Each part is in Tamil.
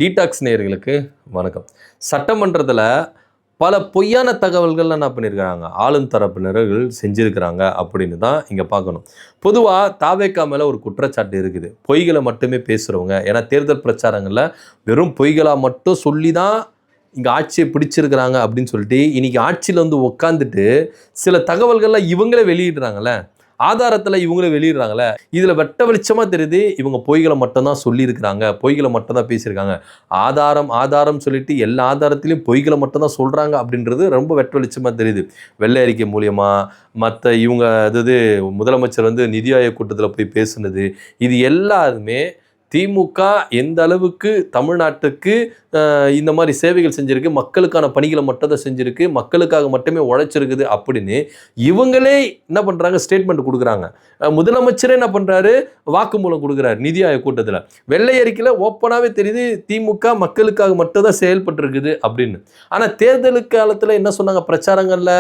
டீடாக்ஸ் நேயர்களுக்கு வணக்கம். சட்டமன்றத்தில் பல பொய்யான தகவல்கள்லாம் என்ன பண்ணியிருக்கிறாங்க, ஆளும் தரப்பினர்கள் செஞ்சுருக்கிறாங்க அப்படின்னு தான் இங்கே பார்க்கணும். பொதுவாக தாவேக்கா மேலே ஒரு குற்றச்சாட்டு இருக்குது, பொய்களை மட்டுமே பேசுகிறவங்க. ஏன்னா தேர்தல் பிரச்சாரங்களில் வெறும் பொய்களாக மட்டும் சொல்லி தான் இங்கே ஆட்சியை பிடிச்சிருக்கிறாங்க அப்படின்னு சொல்லிட்டு இன்றைக்கி ஆட்சியில் வந்து உட்காந்துட்டு சில தகவல்கள்லாம் இவங்களே வெளியிடுறாங்கல்ல, ஆதாரத்தில் இவங்களே வெளியிடுறாங்களே, இதில் வெட்ட வெளிச்சமாக தெரியுது இவங்க பொய்களை மட்டும்தான் சொல்லியிருக்கிறாங்க, பொய்களை மட்டும்தான் பேசியிருக்காங்க. ஆதாரம் சொல்லிட்டு எல்லா ஆதாரத்திலையும் பொய்களை மட்டும்தான் சொல்கிறாங்க அப்படின்றது ரொம்ப வெட்ட வெளிச்சமாக தெரியுது. வெள்ளை அறிக்கை மூலியமாக மற்ற இவங்க அதாவது முதலமைச்சர் வந்து நிதி ஆயோக் கூட்டத்தில் போய் பேசுனது, இது எல்லாருமே திமுக எந்த அளவுக்கு தமிழ்நாட்டுக்கு இந்த மாதிரி சேவைகள் செஞ்சுருக்கு, மக்களுக்கான பணிகளை மட்டும் தான் செஞ்சுருக்கு, மக்களுக்காக மட்டுமே உழைச்சிருக்குது அப்படின்னு இவங்களே என்ன பண்ணுறாங்க, ஸ்டேட்மெண்ட் கொடுக்குறாங்க. முதலமைச்சரே என்ன பண்ணுறாரு, வாக்குமூலம் கொடுக்குறாரு நிதி ஆயோக் கூட்டத்தில். வெள்ளை அறிக்கையில் ஓப்பனாகவே தெரியுது திமுக மக்களுக்காக மட்டும் தான் செயல்பட்டுருக்குது அப்படின்னு. ஆனால் தேர்தல் காலத்தில் என்ன சொன்னாங்க பிரச்சாரங்களில்,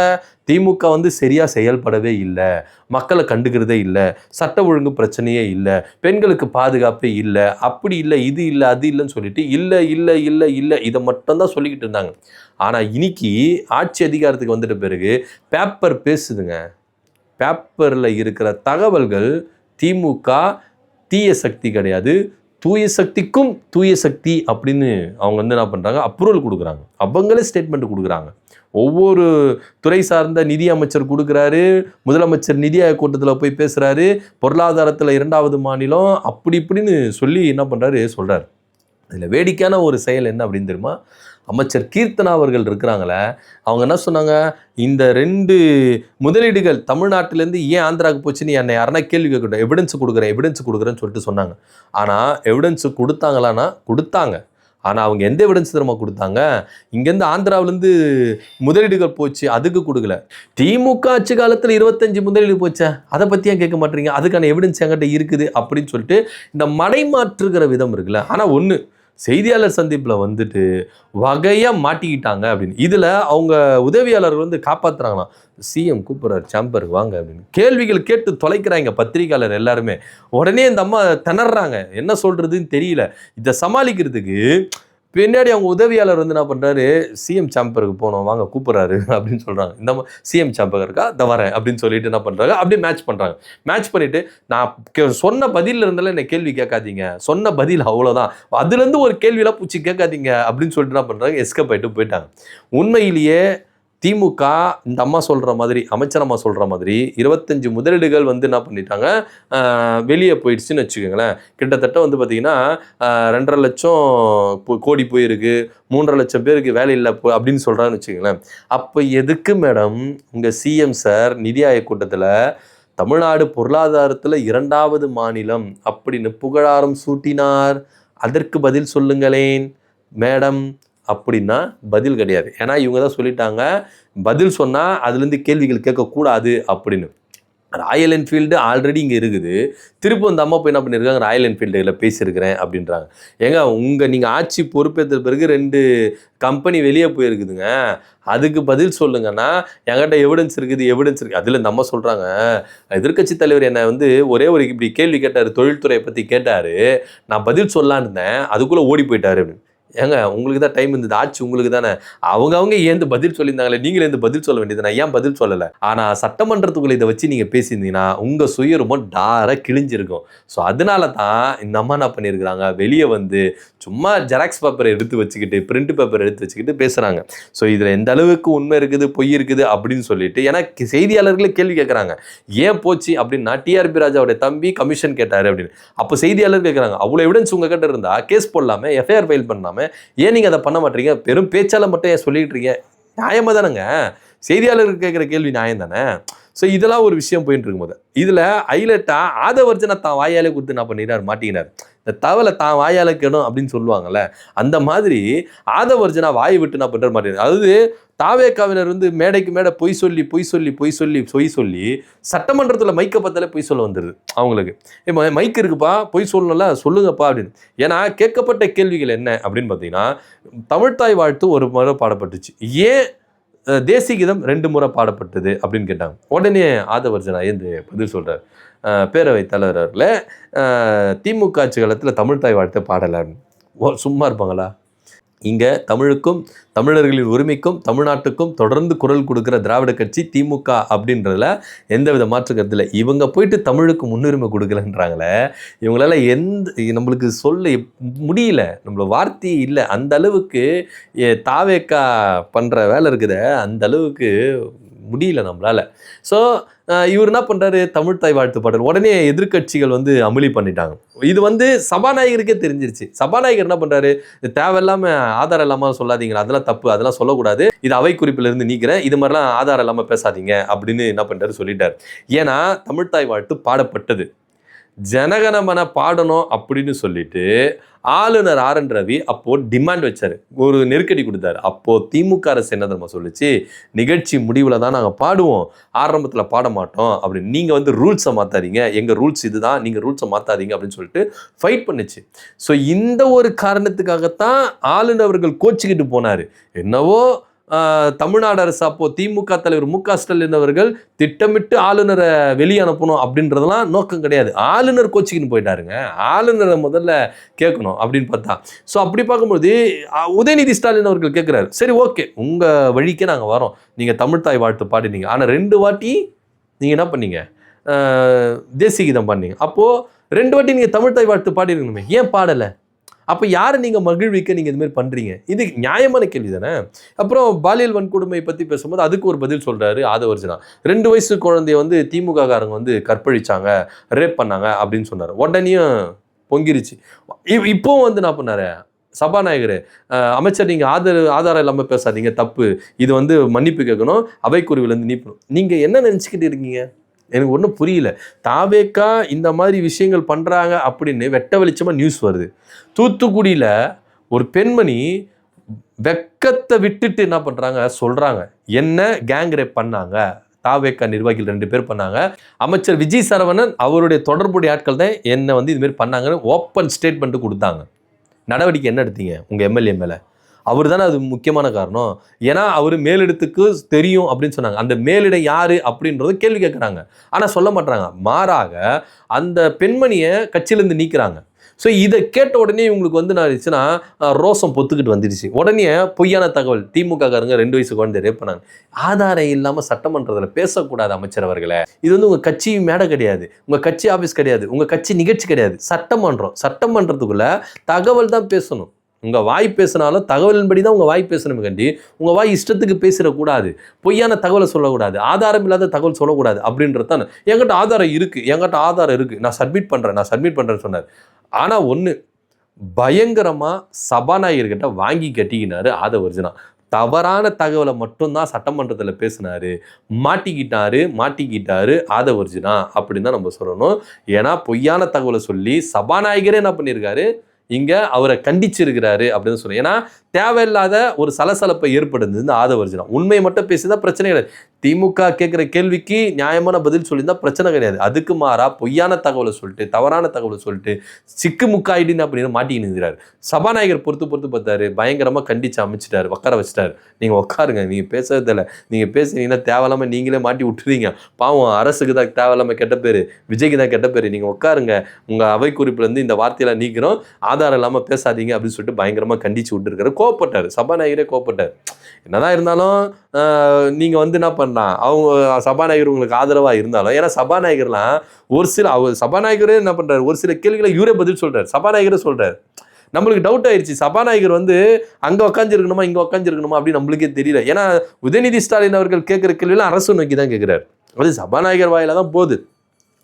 திமுக வந்து சரியாக செயல்படவே இல்லை, மக்களை கண்டுக்கிறதே இல்லை, சட்ட ஒழுங்கு பிரச்சனையே இல்லை, பெண்களுக்கு பாதுகாப்பே இல்லை, அப்படி இல்லை, இது இல்லை, அது இல்லைன்னு சொல்லிட்டு இல்லை இல்லை இல்லை இல்லை இதை மட்டும்தான் சொல்லிக்கிட்டு இருந்தாங்க. ஆனால் இன்னைக்கு ஆட்சி அதிகாரத்துக்கு வந்துட்ட பிறகு பேப்பர் பேசுதுங்க. பேப்பரில் இருக்கிற தகவல்கள் திமுக தீய சக்தி கிடையாது, தூய சக்திக்கும் தூய சக்தி அப்படின்னு அவங்க வந்து என்ன பண்ணுறாங்க, அப்ரூவல் கொடுக்குறாங்க. அவங்களே ஸ்டேட்மெண்ட் கொடுக்குறாங்க. ஒவ்வொரு துறை சார்ந்த நிதி அமைச்சர் கொடுக்குறாரு, முதலமைச்சர் நிதி ஆயோக் கூட்டத்தில் போய் பேசுகிறாரு, பொருளாதாரத்தில் 2வது மாநிலம் அப்படி இப்படின்னு சொல்லி என்ன பண்ணுறாரு சொல்கிறார். இதில் வேடிக்கையான ஒரு செயல் என்ன அப்படின்னு தெரியுமா, அமைச்சர் கீர்த்தனா அவர்கள் இருக்கிறாங்களே, அவங்க என்ன சொன்னாங்க, இந்த 2 முதலீடுகள் தமிழ்நாட்டிலேருந்து ஏன் ஆந்திராவுக்கு போச்சுன்னு என்னை யாருன்னா கேள்வி கேட்கட்டும், எவிடன்ஸ் கொடுக்குறேன்னு சொல்லிட்டு சொன்னாங்க. ஆனால் எவிடன்ஸு கொடுத்தாங்களான்னா கொடுத்தாங்க. ஆனால் அவங்க எந்த எவிடன்ஸ் தரமாக கொடுத்தாங்க, இங்கேருந்து ஆந்திராவிலேருந்து முதலீடுகள் போச்சு அதுக்கு கொடுக்கல. திமுக ஆட்சி காலத்தில் 25 முதலீடு போச்சே, அதை பற்றி ஏன் கேட்க மாட்டீங்க, அதுக்கான எவிடன்ஸ் என்கிட்ட இருக்குது அப்படின்னு சொல்லிட்டு இந்த மடைமாற்றுகிற விதம் இருக்குல்ல. ஆனால் ஒன்று, செய்தியாளர் சந்திப்பில் வந்துட்டு வகையாக மாட்டிக்கிட்டாங்க அப்படின்னு. இதில் அவங்க உதவியாளர்கள் வந்து காப்பாற்றுறாங்களாம், சிஎம் கூப்பிட்றாரு சேம்பருக்கு வாங்க அப்படின்னு. கேள்விகள் கேட்டு தொலைக்கிறாங்க பத்திரிகையாளர் எல்லாருமே. உடனே இந்த அம்மா திணறாங்க, என்ன சொல்கிறதுன்னு தெரியல. இதை சமாளிக்கிறதுக்கு பின்னாடி அவங்க உதவியாளர் வந்து என்ன பண்ணுறாரு, சிஎம் சேம்பருக்கு போனோம் வாங்க கூப்பிட்றாரு அப்படின்னு சொல்கிறாங்க. இந்த சிஎம் சேம்பர் இருக்கா, இதை வரேன் அப்படின்னு சொல்லிட்டு என்ன பண்ணுறாங்க, அப்படியே மேட்ச் பண்ணுறாங்க. மேட்ச் பண்ணிவிட்டு நான் சொன்ன பதிலில் இருந்தாலும் என்னை கேள்வி கேட்காதீங்க, சொன்ன பதில் அவ்வளோதான், அதுலேருந்து ஒரு கேள்வியெல்லாம் பூச்சி கேட்காதீங்க அப்படின்னு சொல்லிட்டு என்ன பண்ணுறாங்க, எஸ்கேப் ஆகிட்டு போயிட்டாங்க. உண்மையிலேயே திமுக இந்த அம்மா சொல்கிற மாதிரி, அமைச்சர் அம்மா சொல்கிற மாதிரி 25 முதலீடுகள் வந்து என்ன பண்ணிட்டாங்க, வெளியே போயிடுச்சுன்னு வச்சுக்கோங்களேன். கிட்டத்தட்ட வந்து பார்த்திங்கன்னா 2.5 லட்சம் கோடி போயிருக்கு, 3.5 லட்சம் பேருக்கு வேலை இல்லை அப்படின்னு சொல்கிறாங்கன்னு வச்சுக்கோங்களேன். அப்போ எதுக்கு மேடம் உங்கள் சிஎம் சார் நிதி ஆயோக் கூட்டத்தில் தமிழ்நாடு பொருளாதாரத்தில் 2வது மாநிலம் அப்படின்னு புகழாரம் சூட்டினார்? அதற்கு பதில் சொல்லுங்களேன் மேடம் அப்படின்னா பதில் கிடையாது. ஏன்னா இவங்க தான் சொல்லிட்டாங்க, பதில் சொன்னால் அதுலேருந்து கேள்விகள் கேட்கக்கூடாது அப்படின்னு. ராயல் என்ஃபீல்டு ஆல்ரெடி இங்கே இருக்குது, திரும்ப இந்த அம்மா போய் என்ன பண்ணியிருக்காங்க, ராயல் என்ஃபீல்டில் பேசியிருக்கிறேன் அப்படின்றாங்க. ஏங்க நீங்கள் ஆட்சி பொறுப்பேற்ற பிறகு 2 கம்பெனி வெளியே போயிருக்குதுங்க, அதுக்கு பதில் சொல்லுங்கன்னா என்கிட்ட எவிடன்ஸ் இருக்குது. அதில் இந்த அம்மா சொல்கிறாங்க, எதிர்க்கட்சி தலைவர் என்னை வந்து ஒரே ஒரு இப்படி கேள்வி கேட்டார், தொழில்துறையை பற்றி கேட்டார், நான் பதில் சொல்லான்னு இருந்தேன், அதுக்குள்ளே ஓடி போயிட்டார் அப்படின்னு. ஏங்க உங்களுக்கு தான் டைம் இருந்தது, ஆட்சி உங்களுக்கு தானே, அவங்க ஏந்து பதில் சொல்லியிருந்தாங்களே, நீங்களே இருந்து பதில் சொல்ல வேண்டியது, நான் ஏன் பதில் சொல்லலை? ஆனால் சட்டமன்றத்துக்குள்ள இதை வச்சு நீங்கள் பேசியிருந்தீங்கன்னா உங்கள் சுயரூபம் டாராக கிழிஞ்சிருக்கும். ஸோ அதனால தான் இந்த அம்மா என்ன பண்ணியிருக்கிறாங்க, வெளியே வந்து சும்மா ஜெராக்ஸ் பேப்பரை எடுத்து வச்சுக்கிட்டு, பிரிண்ட் பேப்பரை எடுத்து வச்சுக்கிட்டு பேசுகிறாங்க. ஸோ இதில் எந்த அளவுக்கு உண்மை இருக்குது பொய் இருக்குது அப்படின்னு சொல்லிட்டு, ஏன்னா செய்தியாளர்களே கேள்வி கேட்குறாங்க, ஏன் போச்சு அப்படின்னா டிஆர்பி ராஜாவுடைய தம்பி கமிஷன் கேட்டார் அப்படின்னு. அப்போ செய்தியாளர் கேட்குறாங்க, அவ்வளோ எவிடன்ஸ் உங்கள் கிட்ட இருந்தால் கேஸ் போடலாமல், எஃப்ஐஆர் ஃபைல் பண்ணாமல் ஏன் நீங்கள் அதை பண்ண மாட்டீங்க, பெரும் பேச்சால மட்டும் ஏன் சொல்லிட்டு இருக்கீங்க? நியாயமாக தானேங்க, செய்தியாளருக்கு கேட்குற கேள்வி நியாயம் தானே. ஸோ இதெல்லாம் ஒரு விஷயம் போயிட்டு இருக்கும்போது இதில் ஹைலைட்டாக ஆதவர்ஜனை தான் வாயாலே கொடுத்து என்ன பண்ணிட்டார், மாட்டிக்கினார். இந்த தவளை தான் வாயால் கேடும் அப்படின்னு சொல்லுவாங்கல்ல, அந்த மாதிரி ஆதவர்ஜனா வாயை விட்டு என்ன பண்ணுற மாட்டேங்குது. அதாவது தாவேக்காவினர் வந்து மேடைக்கு மேடை பொய் சொல்லி சட்டமன்றத்தில் மைக்கை பார்த்தாலே பொய் சொல்ல வந்துடுது அவங்களுக்கு. இப்போ மைக் இருக்குப்பா, பொய் சொல்லணும்ல, சொல்லுங்கப்பா அப்படின்னு. ஏன்னா கேட்கப்பட்ட கேள்விகள் என்ன அப்படின்னு பார்த்தீங்கன்னா, தமிழ்த்தாய் வாழ்த்து ஒரு முறை பாடப்பட்டுச்சு, ஏன் தேசிய கீதம் 2 முறை பாடப்பட்டது அப்படின்னு கேட்டாங்க. உடனே ஆதவர்ஜனா ஏந்து பதில் சொல்கிறார், பேரவைத் தலைவர்களே, திமுக ஆட்சி காலத்தில் தமிழ்த்தாய் வாழ்த்து பாடலை. சும்மா இருப்பாங்களா? இங்கே தமிழுக்கும் தமிழர்களின் உரிமைக்கும் தமிழ்நாட்டுக்கும் தொடர்ந்து குரல் கொடுக்குற திராவிட கட்சி திமுக அப்படின்றதுல எந்தவித மாற்று கருத்து இல்லை. இவங்க போயிட்டு தமிழுக்கு முன்னுரிமை கொடுக்கலன்றாங்களே, இவங்களால நம்மளுக்கு சொல்ல முடியல, நம்மள வார்த்தையே இல்லை. அந்த அளவுக்கு தாவேக்கா பண்ணுற வேலை இருக்குதே, அந்த அளவுக்கு முடியல நம்மளால. ஸோ இவர் என்ன பண்ணுறாரு, தமிழ் தாய் வாழ்த்து பாடல் உடனே எதிர்கட்சிகள் வந்து அமளி பண்ணிட்டாங்க. இது சபாநாயகருக்கே தெரிஞ்சிருச்சு. சபாநாயகர் என்ன பண்ணுறாரு, தேவையில்லாமல் ஆதாரம் இல்லாமல் சொல்லாதீங்க, அதெல்லாம் தப்பு, அதெல்லாம் சொல்லக்கூடாது, இது அவை குறிப்பிலிருந்து நீக்கிறேன், இது மாதிரிலாம் ஆதாரம் இல்லாமல் பேசாதீங்க அப்படின்னு என்ன பண்ணுறாரு சொல்லிட்டார். ஏன்னா தமிழ் தாய் வாழ்த்து பாடப்பட்டது, ஜனகணமன பாடணும் அப்படின்னு சொல்லிட்டு ஆளுநர் ஆர்.என். ரவி அப்போ டிமாண்ட் வச்சாரு, ஒரு நெருக்கடி கொடுத்தாரு. அப்போ திமுக அரசு என்ன தெரியுமா சொல்லிச்சு, நிகழ்ச்சி முடிவில் தான் நாங்கள் பாடுவோம், ஆரம்பத்தில் பாட மாட்டோம் அப்படின்னு, நீங்கள் வந்து ரூல்ஸை மாற்றாதீங்க, எங்கள் ரூல்ஸ் இதுதான், நீங்கள் ரூல்ஸை மாற்றாதீங்க அப்படின்னு சொல்லிட்டு ஃபைட் பண்ணுச்சு. ஸோ இந்த ஒரு காரணத்துக்காகத்தான் ஆளுநர் அவர்கள் கோச்சிக்கிட்டு போனார். என்னவோ தமிழ்நாடு அரசு அப்போ திமுக தலைவர் மு.க. ஸ்டாலின் அவர்கள் திட்டமிட்டு ஆளுநரை வெளியே அனுப்பணும் அப்படின்றதெல்லாம் நோக்கம் கிடையாது. ஆளுநர் கோச்சிக்கின்னு போயிட்டாருங்க. ஆளுநரை முதல்ல கேட்கணும் அப்படின்னு பார்த்தா. ஸோ அப்படி பார்க்கும்போது உதயநிதி ஸ்டாலின் அவர்கள் கேட்குறாரு, சரி ஓகே உங்கள் வழிக்கே நாங்கள் வரோம், நீங்கள் தமிழ் தாய் வாழ்த்து பாடினீங்க, ஆனால் 2 வாட்டி நீங்கள் என்ன பண்ணீங்க, தேசிய கீதம் பண்ணீங்க, அப்போது 2 வாட்டி நீங்கள் தமிழ் தாய் வாழ்த்து பாடிருக்கணுமே, ஏன் பாடலை? அப்போ யாரை நீங்கள் மகிழ்விக்க நீங்கள் இதுமாதிரி பண்ணுறீங்க? இது நியாயமான கேள்வி தானே. அப்புறம் பாலியல் வன்கொடுமை பற்றி பேசும்போது அதுக்கு ஒரு பதில் சொல்கிறாரு ஆதவர்ஜனா. 2 வயசு குழந்தைய வந்து திமுக காரங்க வந்து கற்பழிச்சாங்க, ரேப் பண்ணாங்க அப்படின்னு சொன்னார். உடனேயும் பொங்கிருச்சு. இப்போவும் வந்து என்ன பண்ணாரு சபாநாயகர், அமைச்சர் நீங்கள் ஆதாரம் இல்லாமல் பேசாதீங்க, தப்பு, இது வந்து மன்னிப்பு கேட்கணும், அவைக்குறிவிலேருந்து நீக்கணும். நீங்கள் என்ன நினச்சிக்கிட்டு இருக்கீங்க? எனக்கு ஒன்றும் புரியல. தாவேக்கா இந்த மாதிரி விஷயங்கள் பண்ணுறாங்க அப்படின்னு வெட்ட வெளிச்சமாக நியூஸ் வருது. தூத்துக்குடியில் ஒரு பெண்மணி வெக்கத்தை விட்டுட்டு என்ன பண்ணுறாங்க சொல்கிறாங்க, என்ன கேங் ரேப் பண்ணாங்க, தாவேக்கா நிர்வாகிகள் 2 பேர் பண்ணாங்க, அமைச்சர் விஜய் சரவணன் அவருடைய தொடர்புடைய ஆட்கள் தான் என்னை வந்து இதுமாரி பண்ணாங்கன்னு ஓப்பன் ஸ்டேட்மெண்ட்டு கொடுத்தாங்க. நடவடிக்கை என்ன எடுத்தீங்க உங்கள் எம்எல்ஏ மேலே? அவர் தானே அது முக்கியமான காரணம். ஏன்னா அவர் மேலிடத்துக்கு தெரியும் அப்படின்னு சொன்னாங்க. அந்த மேலிடம் யார் அப்படின்றது கேள்வி கேட்குறாங்க, ஆனால் சொல்ல மாட்டாங்க. மாறாக அந்த பெண்மணியை கட்சியிலேருந்து நீக்கிறாங்க. ஸோ இதை கேட்ட உடனே இவங்களுக்கு வந்து நான் இருந்துச்சுன்னா ரோசம் பொத்துக்கிட்டு வந்துடுச்சு. உடனே பொய்யான தகவல், திமுக காரங்க 2 வயசு குழந்தை ரேப் பண்ணாங்க. ஆதாரம் இல்லாமல் சட்டமன்றத்தில் பேசக்கூடாது அமைச்சர் அவர்களே. இது வந்து உங்கள் கட்சி மேடை கிடையாது, உங்கள் கட்சி ஆஃபீஸ் கிடையாது, உங்கள் கட்சி நிகழ்ச்சி கிடையாது, சட்டமன்றம். சட்டமன்றத்துக்குள்ள தகவல் தான் பேசணும். உங்கள் வாய் பேசினாலும் தகவலின்படி தான் உங்கள் வாய் பேசணுமே கண்டி உங்கள் வாய் இஷ்டத்துக்கு பேசிடக்கூடாது, பொய்யான தகவலை சொல்லக்கூடாது, ஆதாரம் இல்லாத தகவல் சொல்லக்கூடாது அப்படின்றது தான். என்கிட்ட ஆதாரம் இருக்குது, நான் சப்மிட் பண்ணுறேன்னு சொன்னார். ஆனால் ஒன்று, பயங்கரமாக சபாநாயகர்கிட்ட வாங்கி கட்டிக்கினாரு ஆதவர்ஜனா. தவறான தகவலை மட்டும்தான் சட்டமன்றத்தில் பேசினாரு, மாட்டிக்கிட்டாரு ஆதவர்ஜனா அப்படின்னு தான் நம்ம சொல்லணும். ஏன்னா பொய்யான தகவலை சொல்லி சபாநாயகரே என்ன பண்ணியிருக்காரு, இங்கே அவரை கண்டிச்சிருக்கிறாரு அப்படின்னு சொல்லுங்க. ஏன்னா தேவையில்லாத ஒரு சலசலப்பை ஏற்படுது இந்த ஆதவர்ஜனா. உண்மையை மட்டும் பேசிதான் பிரச்சனை கிடையாது. திமுக கேட்குற கேள்விக்கு நியாயமான பதில் சொல்லியிருந்தா பிரச்சனை கிடையாது. அதுக்கு மாறா பொய்யான தகவலை சொல்லிட்டு, தவறான தகவலை சொல்லிட்டு சிக்கு முக்காயிடின்னு அப்படின்னு மாட்டிக்கிட்டு இருக்கிறார். சபாநாயகர் பொறுத்து பார்த்தாரு, பயங்கரமாக கண்டிச்சு அமைச்சிட்டாரு, உட்கார வச்சிட்டாரு. நீங்கள் உட்காருங்க, நீங்கள் பேசுறதில்ல, நீங்கள் பேசுனீங்கன்னா தேவையில்லாமல் நீங்களே மாட்டி விட்டுறீங்க, பாவம் அரசுக்கு தான் தேவையில்லாமல் கெட்ட பேர், விஜய்க்கு தான் கெட்ட பேர், நீங்கள் உட்காருங்க, உங்கள் அவை குறிப்பிலேருந்து இந்த வார்த்தையெல்லாம் நீக்கிறோம், ஆதாரம் இல்லாமல் பேசாதீங்க அப்படின்னு சொல்லிட்டு பயங்கரமாக கண்டிச்சு விட்டுருக்காரு. கோவப்பட்டார், சபாநாயகரே கோவப்பட்டார். என்னதான் இருந்தாலும் நீங்கள் வந்து என்ன பண்ணலாம், அவங்க சபாநாயகர் உங்களுக்கு ஆதரவாக இருந்தாலும், ஏன்னா சபாநாயகர்லாம் ஒரு சில சபாநாயகரே என்ன பண்ணுறாரு, ஒரு சில கேள்விகளை இவரே பதில் சொல்கிறார், சபாநாயகரே சொல்கிறார். நம்மளுக்கு டவுட் ஆயிடுச்சு, சபாநாயகர் வந்து அங்கே உட்காந்துருக்கணுமா இங்கே உட்காந்துருக்கணுமா அப்படின்னு நம்மளுக்கே தெரியல. ஏன்னா உதயநிதி ஸ்டாலின் அவர்கள் கேட்குற கேள்வியெல்லாம் அரசு நோக்கி தான் கேட்குறாரு, அது சபாநாயகர் வாயில தான் போகுது.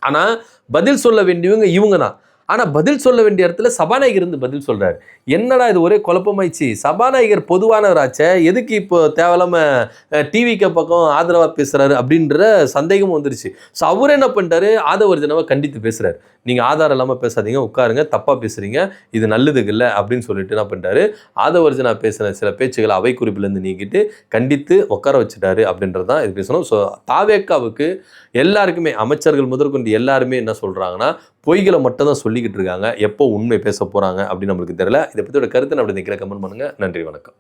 ஆனால் பதில் சொல்ல வேண்டியவங்க இவங்க தான். ஆனால் பதில் சொல்ல வேண்டிய இடத்துல சபாநாயகர் இருந்து பதில் சொல்கிறார். என்னடா இது ஒரே குழப்பமாயிடுச்சு, சபாநாயகர் பொதுவானவராச்சே, எதுக்கு இப்போ தேவையில்லாமல் டிவிக்கு பக்கம் ஆதரவாக பேசுகிறாரு அப்படின்ற சந்தேகம் வந்துருச்சு. ஸோ அவர் என்ன பண்ணிட்டாரு, ஆதவர்ஜனாவை கண்டித்து பேசுகிறார். நீங்கள் ஆதாரம் இல்லாமல் பேசாதீங்க, உட்காருங்க, தப்பாக பேசுகிறீங்க, இது நல்லதுக்கு இல்லை அப்படின்னு சொல்லிட்டு என்ன பண்ணிட்டாரு, ஆதவர்ஜனா பேசின சில பேச்சுகளை அவை குறிப்பிலேருந்து நீக்கிட்டு கண்டித்து உட்கார வச்சுட்டாரு அப்படின்றது தான் இது பேசணும். ஸோ தாவேக்காவுக்கு எல்லாருக்குமே, அமைச்சர்கள் முதற்கொண்டு எல்லாருமே என்ன சொல்கிறாங்கன்னா, பொய்களை மட்டும் தான் சொல்லிக்கிட்டு இருக்காங்க, எப்போ உண்மை பேச போகிறாங்க அப்படின்னு நம்மளுக்கு தெரியல. இதை பற்றியோட கருத்து அப்படி கமெண்ட் பண்ணுங்கள். நன்றி, வணக்கம்.